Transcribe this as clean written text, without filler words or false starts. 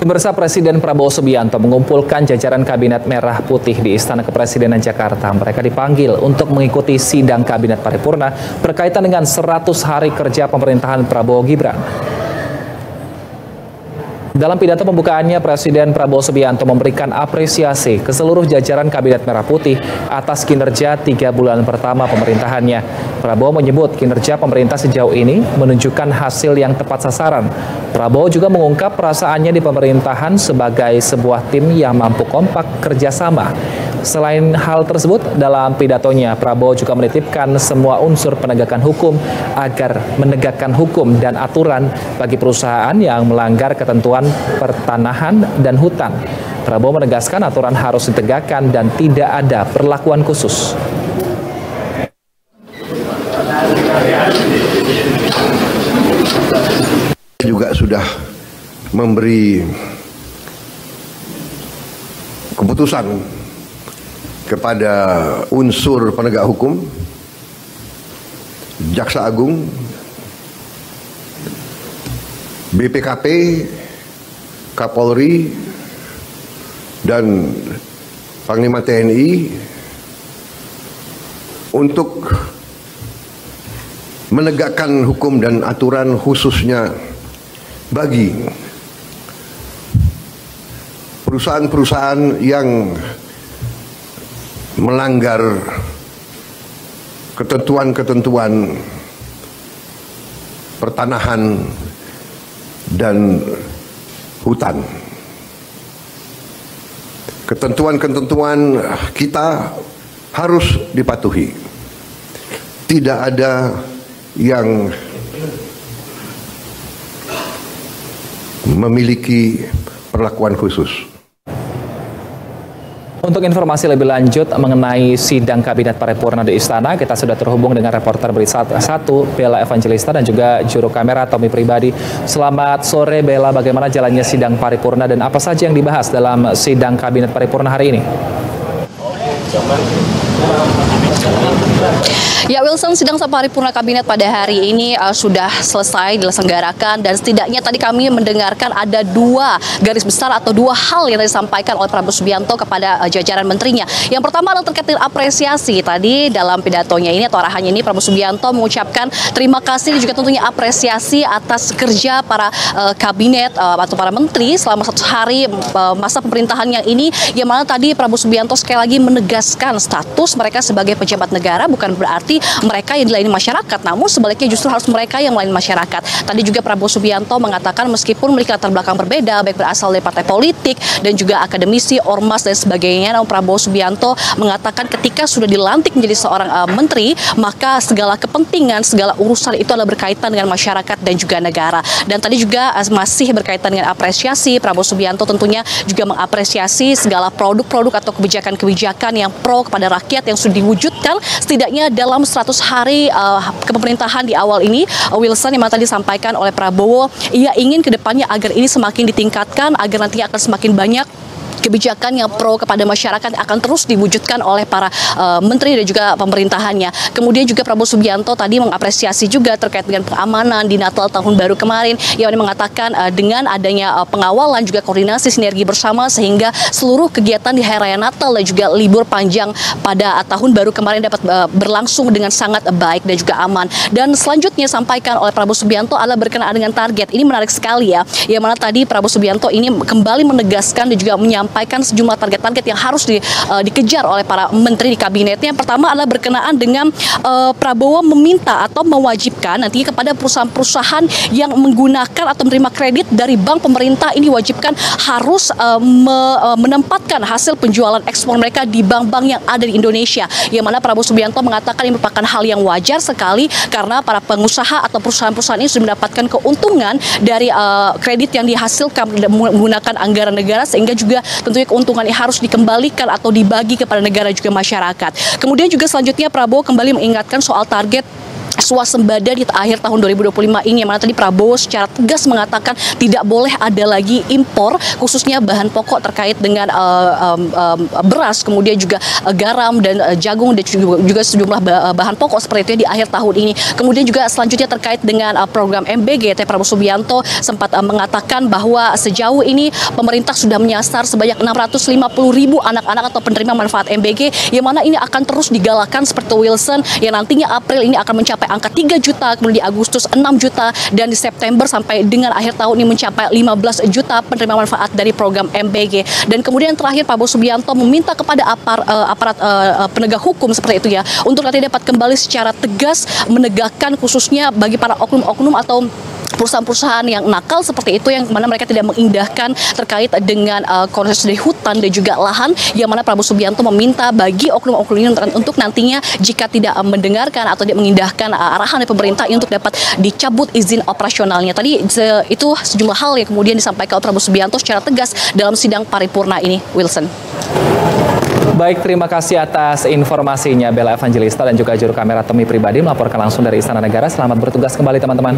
Pemirsa, Presiden Prabowo Subianto mengumpulkan jajaran Kabinet Merah Putih di Istana Kepresidenan Jakarta. Mereka dipanggil untuk mengikuti sidang Kabinet Paripurna berkaitan dengan 100 hari kerja pemerintahan Prabowo Gibran. Dalam pidato pembukaannya, Presiden Prabowo Subianto memberikan apresiasi ke seluruh jajaran Kabinet Merah Putih atas kinerja 3 bulan pertama pemerintahannya. Prabowo menyebut kinerja pemerintah sejauh ini menunjukkan hasil yang tepat sasaran. Prabowo juga mengungkap perasaannya di pemerintahan sebagai sebuah tim yang mampu kompak kerjasama. Selain hal tersebut, dalam pidatonya Prabowo juga menitipkan semua unsur penegakan hukum agar menegakkan hukum dan aturan bagi perusahaan yang melanggar ketentuan pertanahan dan hutan. Prabowo menegaskan aturan harus ditegakkan dan tidak ada perlakuan khusus. Juga sudah memberi keputusan kepada unsur penegak hukum, Jaksa Agung, BPKP, Kapolri, dan Panglima TNI untuk menegakkan hukum dan aturan khususnya bagi perusahaan-perusahaan yang melanggar ketentuan-ketentuan pertanahan dan hutan. Ketentuan-ketentuan kita harus dipatuhi. Tidak ada yang memiliki perlakuan khusus. Untuk informasi lebih lanjut mengenai sidang Kabinet Paripurna di Istana, kita sudah terhubung dengan reporter Berita 1, Bella Evangelista, dan juga juru kamera Tommy Pribadi. Selamat sore, Bella. Bagaimana jalannya sidang Paripurna dan apa saja yang dibahas dalam sidang Kabinet Paripurna hari ini? Ya, Wilson, sidang paripurna kabinet pada hari ini sudah selesai diselenggarakan, dan setidaknya tadi kami mendengarkan ada 2 garis besar atau 2 hal yang disampaikan oleh Prabowo Subianto kepada jajaran menterinya. Yang pertama adalah terkait dengan apresiasi. Tadi dalam pidatonya ini atau arahannya ini, Prabowo Subianto mengucapkan terima kasih dan juga tentunya apresiasi atas kerja para kabinet atau para menteri selama 100 hari masa pemerintahannya ini, yang mana tadi Prabowo Subianto sekali lagi menegaskan status mereka sebagai pejabat negara bukan berarti mereka yang dilayani masyarakat, namun sebaliknya justru harus mereka yang melayani masyarakat. Tadi juga Prabowo Subianto mengatakan meskipun memiliki latar belakang berbeda, baik berasal dari partai politik dan juga akademisi, ormas dan sebagainya, namun Prabowo Subianto mengatakan ketika sudah dilantik menjadi seorang menteri, maka segala kepentingan, segala urusan itu adalah berkaitan dengan masyarakat dan juga negara. Dan tadi juga masih berkaitan dengan apresiasi, Prabowo Subianto tentunya juga mengapresiasi segala produk-produk atau kebijakan-kebijakan yang pro kepada rakyat yang sudah diwujudkan setidaknya dalam 100 hari kepemerintahan di awal ini, Wilson, yang tadi disampaikan oleh Prabowo, ia ingin kedepannya agar ini semakin ditingkatkan, agar nantinya akan semakin banyak kebijakan yang pro kepada masyarakat akan terus diwujudkan oleh para menteri dan juga pemerintahannya. Kemudian juga Prabowo Subianto tadi mengapresiasi juga terkait dengan pengamanan di Natal tahun baru kemarin, yang mengatakan dengan adanya pengawalan juga koordinasi sinergi bersama sehingga seluruh kegiatan di hari raya Natal dan juga libur panjang pada tahun baru kemarin dapat berlangsung dengan sangat baik dan juga aman. Dan selanjutnya sampaikan oleh Prabowo Subianto adalah berkenaan dengan target. Ini menarik sekali ya, yang mana tadi Prabowo Subianto ini kembali menegaskan dan juga menyampaikan sejumlah target-target yang harus dikejar oleh para menteri di kabinetnya. Yang pertama adalah berkenaan dengan Prabowo meminta atau mewajibkan nantinya kepada perusahaan-perusahaan yang menggunakan atau menerima kredit dari bank pemerintah ini diwajibkan harus menempatkan hasil penjualan ekspor mereka di bank-bank yang ada di Indonesia. Yang mana Prabowo Subianto mengatakan ini merupakan hal yang wajar sekali karena para pengusaha atau perusahaan-perusahaan ini sudah mendapatkan keuntungan dari kredit yang dihasilkan menggunakan anggaran negara, sehingga juga tentunya keuntungan ini harus dikembalikan atau dibagi kepada negara juga masyarakat. Kemudian juga selanjutnya Prabowo kembali mengingatkan soal target swasembada di akhir tahun 2025 ini, yang mana tadi Prabowo secara tegas mengatakan tidak boleh ada lagi impor khususnya bahan pokok terkait dengan beras, kemudian juga garam dan jagung dan juga sejumlah bahan pokok seperti itu di akhir tahun ini. Kemudian juga selanjutnya terkait dengan program MBG, Prabowo Subianto sempat mengatakan bahwa sejauh ini pemerintah sudah menyasar sebanyak 650.000 anak-anak atau penerima manfaat MBG, yang mana ini akan terus digalakkan seperti Wilson, yang nantinya April ini akan mencapai angka 3 juta, kemudian di Agustus 6 juta, dan di September sampai dengan akhir tahun ini mencapai 15 juta penerima manfaat dari program MBG. Dan kemudian terakhir Prabowo Subianto meminta kepada aparat penegak hukum seperti itu ya, untuk nanti dapat kembali secara tegas menegakkan khususnya bagi para oknum-oknum atau perusahaan-perusahaan yang nakal seperti itu, yang mana mereka tidak mengindahkan terkait dengan konservasi hutan dan juga lahan, yang mana Prabowo Subianto meminta bagi oknum-oknum ini untuk nantinya jika tidak mendengarkan atau tidak mengindahkan arahan dari pemerintah untuk dapat dicabut izin operasionalnya. Tadi itu sejumlah hal yang kemudian disampaikan oleh Prabowo Subianto secara tegas dalam sidang paripurna ini, Wilson. Baik, terima kasih atas informasinya Bella Evangelista dan juga juru kamera Tommy Pribadi melaporkan langsung dari Istana Negara. Selamat bertugas kembali teman-teman.